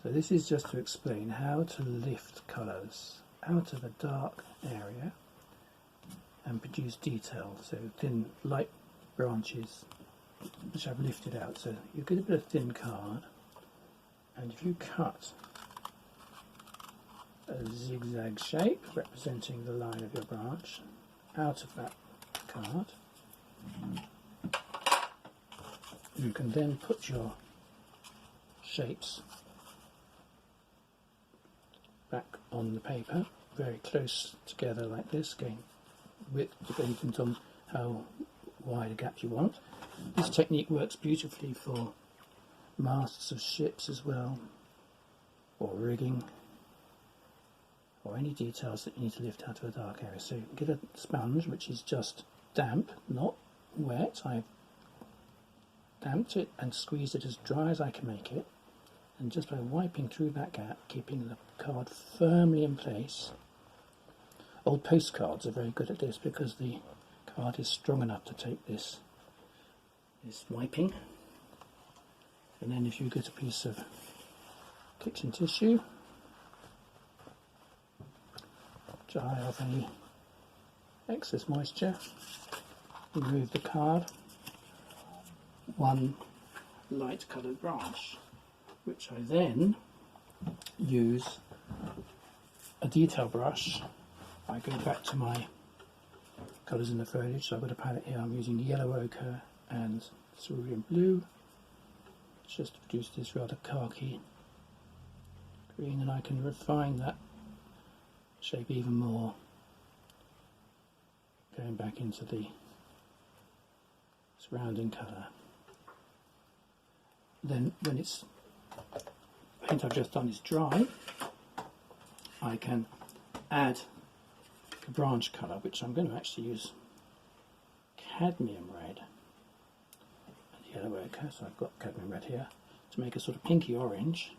So this is just to explain how to lift colours out of a dark area and produce detail. So thin light branches which I've lifted out. So you get a bit of thin card, and if you cut a zigzag shape representing the line of your branch out of that card, you can then put your shapes back on the paper very close together like this, again width dependent on how wide a gap you want. This technique works beautifully for masts of ships as well, or rigging, or any details that you need to lift out of a dark area. So get a sponge which is just damp, not wet. I've damped it and squeezed it as dry as I can make it, and just by wiping through that gap, keeping the card firmly in place. Old postcards are very good at this because the card is strong enough to take this wiping. And then if you get a piece of kitchen tissue, dry off any excess moisture, remove the card, one light coloured branch, which I then use a detail brush. I go back to my colours in the foliage, so I've got a palette here. I'm using yellow ochre and cerulean blue, just to produce this rather khaki green, and I can refine that shape even more, going back into the surrounding colour. Then when it's paint I've just done is dry, I can add the branch colour, which I'm going to actually use cadmium red and yellow ochre, so I've got cadmium red here, to make a sort of pinky orange.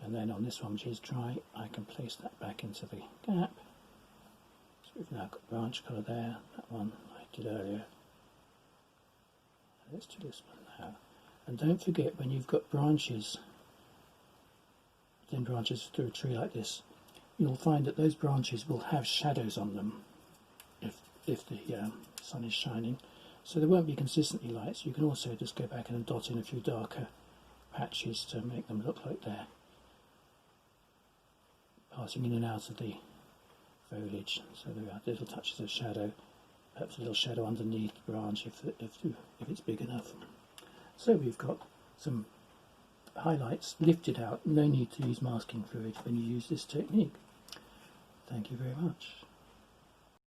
And then on this one, which is dry, I can place that back into the gap. So we've now got branch colour there, that one I did earlier. Let's do this one now. And don't forget, when you've got branches, thin branches through a tree like this, you'll find that those branches will have shadows on them if the sun is shining. So they won't be consistently light, so you can also just go back and dot in a few darker patches to make them look like they're passing in and out of the foliage. So there are little touches of shadow, perhaps a little shadow underneath the branch if it's big enough. So we've got some highlights lifted out. No need to use masking fluid when you use this technique. Thank you very much.